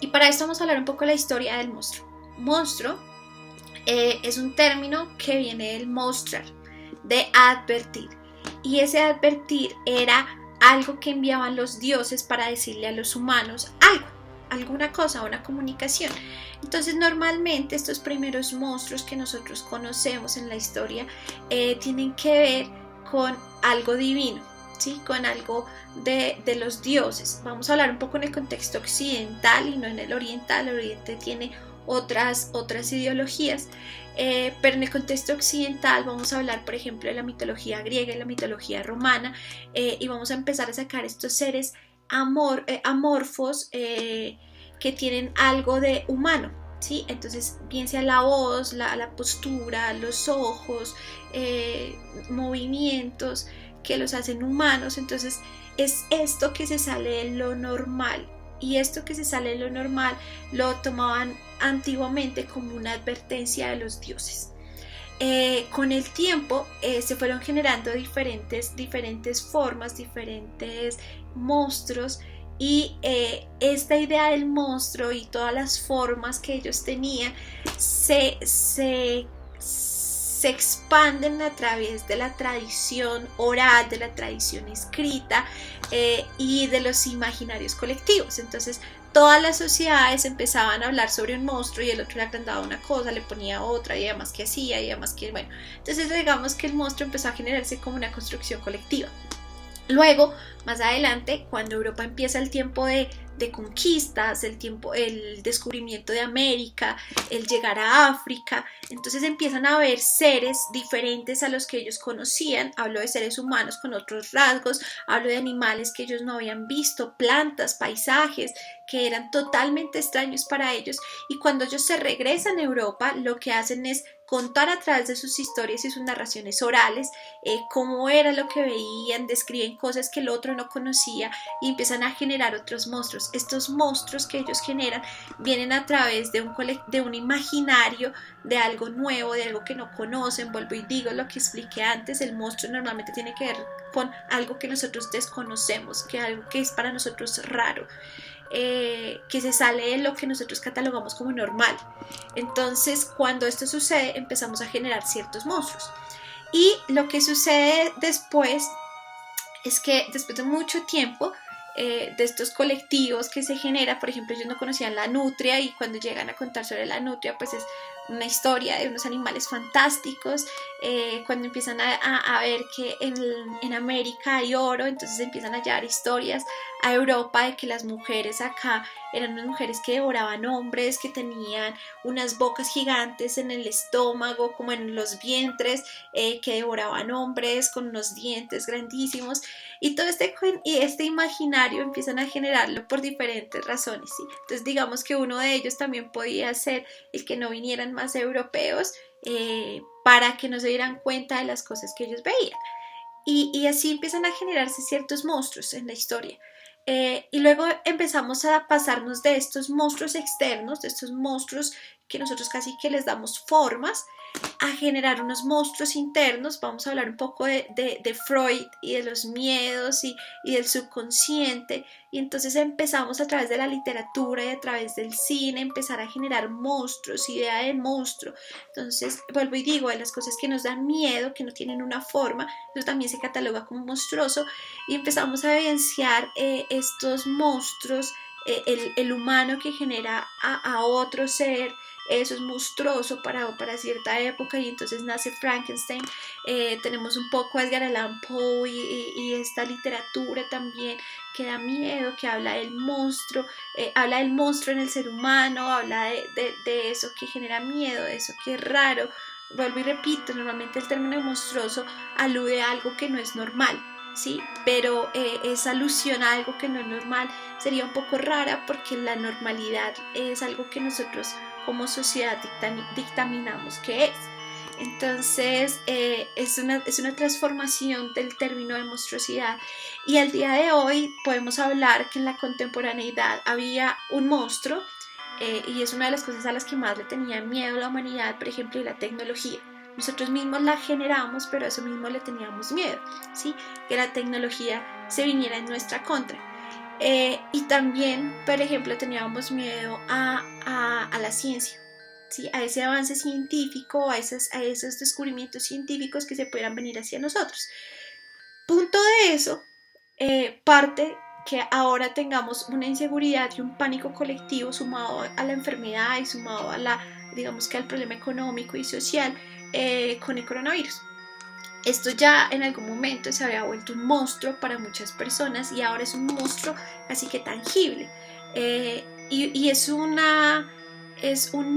Y para esto vamos a hablar un poco de la historia del monstruo. Monstruo es un término que viene del mostrar, de advertir. Y ese advertir era algo que enviaban los dioses para decirle a los humanos algo, alguna cosa, una comunicación. Entonces normalmente estos primeros monstruos que nosotros conocemos en la historia tienen que ver con algo divino, ¿sí? Con algo de los dioses. Vamos a hablar un poco en el contexto occidental y no en el oriental. El oriente tiene otras ideologías, pero en el contexto occidental vamos a hablar, por ejemplo, de la mitología griega y la mitología romana, y vamos a empezar a sacar estos seres amorfos que tienen algo de humano, ¿sí? Entonces, bien sea la voz, la postura, los ojos, movimientos que los hacen humanos. Entonces, es esto que se sale de lo normal. Y esto que se sale de lo normal lo tomaban antiguamente como una advertencia de los dioses. Con el tiempo se fueron generando diferentes formas, diferentes monstruos, y esta idea del monstruo y todas las formas que ellos tenían se expanden a través de la tradición oral, de la tradición escrita y de los imaginarios colectivos. Entonces todas las sociedades empezaban a hablar sobre un monstruo y el otro le agrandaba una cosa, le ponía otra, y además que hacía, y además que, bueno, entonces digamos que el monstruo empezó a generarse como una construcción colectiva. Luego, más adelante, cuando Europa empieza el tiempo de conquistas, el descubrimiento de América, el llegar a África, entonces empiezan a ver seres diferentes a los que ellos conocían. Hablo de seres humanos con otros rasgos, hablo de animales que ellos no habían visto, plantas, paisajes que eran totalmente extraños para ellos, y cuando ellos se regresan a Europa, lo que hacen es contar a través de sus historias y sus narraciones orales cómo era lo que veían, describen cosas que el otro no conocía y empiezan a generar otros monstruos. Estos monstruos que ellos generan vienen a través de un imaginario, de algo nuevo, de algo que no conocen. Vuelvo y digo lo que expliqué antes, el monstruo normalmente tiene que ver con algo que nosotros desconocemos, que algo que es para nosotros raro. Que se sale de lo que nosotros catalogamos como normal. Entonces, cuando esto sucede, empezamos a generar ciertos monstruos. Y lo que sucede después es que después de mucho tiempo de estos colectivos que se genera, por ejemplo, ellos no conocían la nutria, y cuando llegan a contar sobre la nutria, pues es una historia de unos animales fantásticos. Cuando empiezan a ver que en América hay oro, entonces empiezan a llevar historias a Europa de que las mujeres acá eran unas mujeres que devoraban hombres, que tenían unas bocas gigantes en el estómago, como en los vientres, que devoraban hombres con unos dientes grandísimos, y todo este imaginario empiezan a generarlo por diferentes razones, ¿sí? Entonces digamos que uno de ellos también podía ser el que no vinieran más europeos para que no se dieran cuenta de las cosas que ellos veían, y así empiezan a generarse ciertos monstruos en la historia. Y luego empezamos a pasarnos de estos monstruos externos, de estos monstruos que nosotros casi que les damos formas, a generar unos monstruos internos. Vamos a hablar un poco de Freud y de los miedos y del subconsciente, y entonces empezamos a través de la literatura y a través del cine empezar a generar monstruos, idea de monstruo. Entonces vuelvo y digo, de las cosas que nos dan miedo, que no tienen una forma, eso también se cataloga como monstruoso, y empezamos a evidenciar estos monstruos, el humano que genera a otro ser. Eso es monstruoso para cierta época, y entonces nace Frankenstein. Tenemos un poco a Edgar Allan Poe y esta literatura también que da miedo, que habla del monstruo, habla del monstruo en el ser humano, habla de eso que genera miedo, de eso que es raro. Vuelvo y repito, normalmente el término monstruoso alude a algo que no es normal, ¿sí? Pero esa alusión a algo que no es normal sería un poco rara, porque la normalidad es algo que nosotros como sociedad dictaminamos que es. Entonces es una transformación del término de monstruosidad, y al día de hoy podemos hablar que en la contemporaneidad había un monstruo, y es una de las cosas a las que más le tenía miedo la humanidad, por ejemplo, y la tecnología. Nosotros mismos la generamos, pero a eso mismo le teníamos miedo, ¿sí? Que la tecnología se viniera en nuestra contra. Y también, por ejemplo, teníamos miedo a la ciencia, ¿sí? A ese avance científico, a esos descubrimientos científicos que se pudieran venir hacia nosotros. Punto de eso, parte que ahora tengamos una inseguridad y un pánico colectivo sumado a la enfermedad y sumado digamos que al problema económico y social con el coronavirus. Esto ya en algún momento se había vuelto un monstruo para muchas personas y ahora es un monstruo así que tangible. Y es un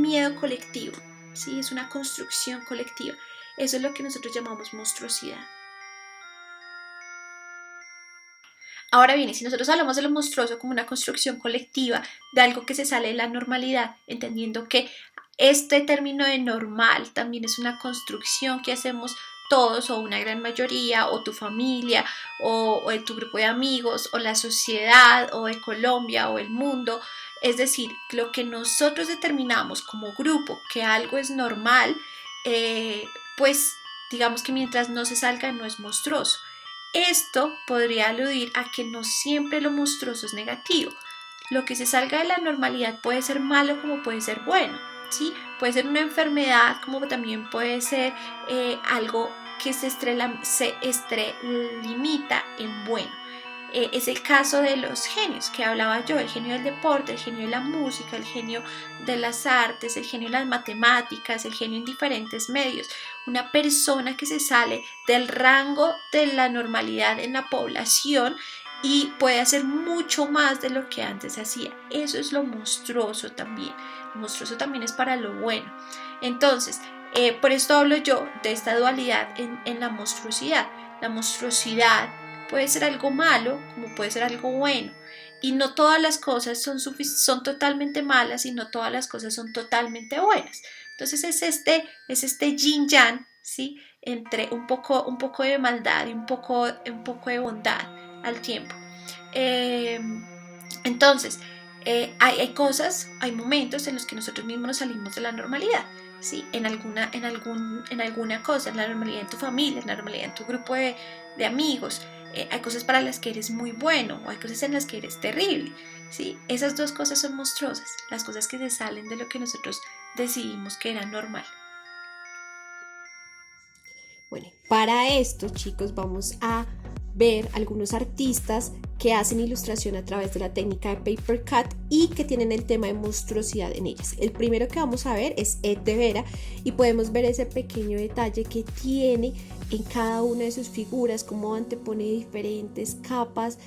miedo colectivo, ¿sí? Es una construcción colectiva. Eso es lo que nosotros llamamos monstruosidad. Ahora bien, si nosotros hablamos de lo monstruoso como una construcción colectiva, de algo que se sale de la normalidad, entendiendo que este término de normal también es una construcción que hacemos todos o una gran mayoría, o tu familia, o de tu grupo de amigos, o la sociedad, o de Colombia, o el mundo. Es decir, lo que nosotros determinamos como grupo que algo es normal, pues digamos que mientras no se salga no es monstruoso. Esto podría aludir a que no siempre lo monstruoso es negativo. Lo que se salga de la normalidad puede ser malo como puede ser bueno, ¿sí? Puede ser una enfermedad como también puede ser algo que se extralimita en bueno. Es el caso de los genios que hablaba yo, el genio del deporte, el genio de la música, el genio de las artes, el genio de las matemáticas, el genio en diferentes medios. Una persona que se sale del rango de la normalidad en la población y puede hacer mucho más de lo que antes hacía. Eso es lo monstruoso también. Lo monstruoso también es para lo bueno. Entonces, por esto hablo yo de esta dualidad en la monstruosidad. La monstruosidad puede ser algo malo como puede ser algo bueno. Y no todas las cosas son totalmente malas y no todas las cosas son totalmente buenas. Entonces es este yin-yang, ¿sí? Entre un poco de maldad y un poco de bondad al tiempo. Entonces, hay cosas, hay momentos en los que nosotros mismos nos salimos de la normalidad, ¿sí? En alguna cosa, en la normalidad en tu familia, en la normalidad en tu grupo de amigos. Hay cosas para las que eres muy bueno o hay cosas en las que eres terrible, ¿sí? Esas dos cosas son monstruosas, las cosas que se salen de lo que nosotros decidimos que era normal. Bueno, para esto, chicos, vamos a ver algunos artistas que hacen ilustración a través de la técnica de paper cut y que tienen el tema de monstruosidad en ellas. El primero que vamos a ver es Ed de Vera y podemos ver ese pequeño detalle que tiene en cada una de sus figuras, cómo antepone diferentes capas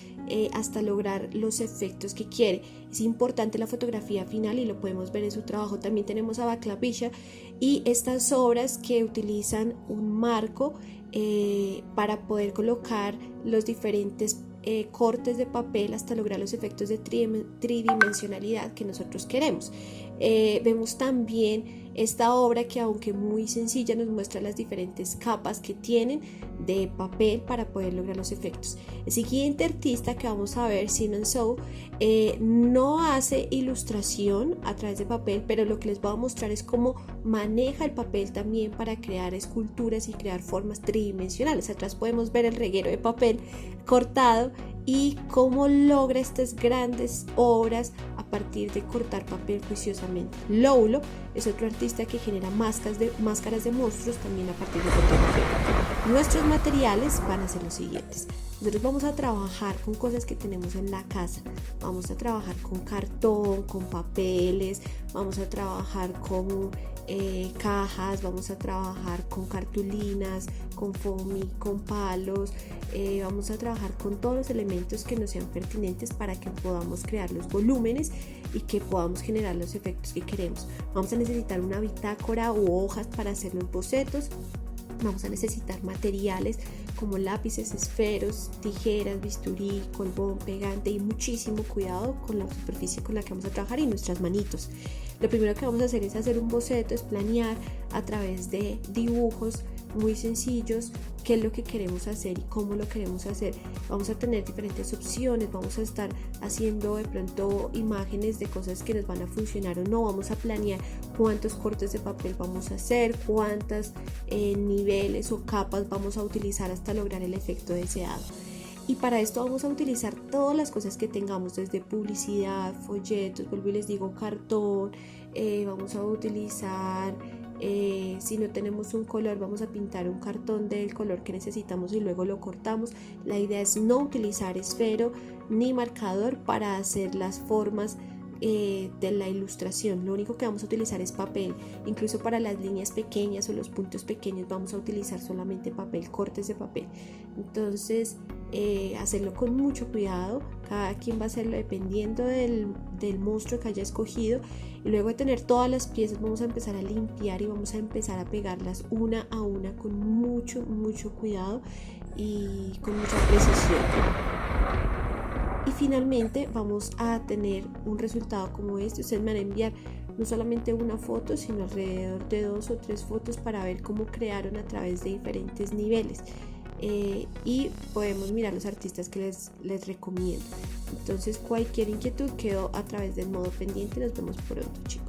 hasta lograr los efectos que quiere. Es importante la fotografía final y lo podemos ver en su trabajo. También tenemos a Václav Villa y estas obras que utilizan un marco para poder colocar los diferentes cortes de papel hasta lograr los efectos de tridimensionalidad que nosotros queremos. Vemos también esta obra que, aunque muy sencilla, nos muestra las diferentes capas que tienen de papel para poder lograr los efectos. El siguiente artista que vamos a ver, Sinan Sow, no hace ilustración a través de papel, pero lo que les voy a mostrar es cómo maneja el papel también para crear esculturas y crear formas tridimensionales. Atrás podemos ver el reguero de papel cortado y cómo logra estas grandes obras a partir de cortar papel juiciosamente. Loulo es otro artista que genera máscaras de monstruos también a partir de cortar papel. Nuestros materiales van a ser los siguientes. Nosotros vamos a trabajar con cosas que tenemos en la casa. Vamos a trabajar con cartón, con papeles, vamos a trabajar con cajas, vamos a trabajar con cartulinas, con foamy, con palos, vamos a trabajar con todos los elementos que nos sean pertinentes para que podamos crear los volúmenes y que podamos generar los efectos que queremos. Vamos a necesitar una bitácora o hojas para hacer los bocetos. Vamos a necesitar materiales como lápices, esferos, tijeras, bisturí, colbón, pegante y muchísimo cuidado con la superficie con la que vamos a trabajar y nuestras manitos. Lo primero que vamos a hacer es hacer un boceto, es planear a través de dibujos muy sencillos qué es lo que queremos hacer y cómo lo queremos hacer. Vamos a tener diferentes opciones, vamos a estar haciendo de pronto imágenes de cosas que nos van a funcionar o no. Vamos a planear cuántos cortes de papel vamos a hacer, cuántos niveles o capas vamos a utilizar hasta lograr el efecto deseado. Y para esto vamos a utilizar todas las cosas que tengamos, desde publicidad, folletos, vuelvo y les digo, cartón, vamos a utilizar, si no tenemos un color, vamos a pintar un cartón del color que necesitamos y luego lo cortamos. La idea es no utilizar esfero ni marcador para hacer las formas de la ilustración. Lo único que vamos a utilizar es papel. Incluso para las líneas pequeñas o los puntos pequeños vamos a utilizar solamente papel, cortes de papel. Entonces hacerlo con mucho cuidado. Cada quien va a hacerlo dependiendo del monstruo que haya escogido, y luego de tener todas las piezas vamos a empezar a limpiar y vamos a empezar a pegarlas una a una con mucho cuidado y con mucha precisión. Y finalmente vamos a tener un resultado como este. Ustedes me van a enviar no solamente una foto, sino alrededor de 2 o 3 fotos para ver cómo crearon a través de diferentes niveles. Y podemos mirar los artistas que les recomiendo. Entonces, cualquier inquietud quedo a través del modo pendiente. Nos vemos pronto, chicos.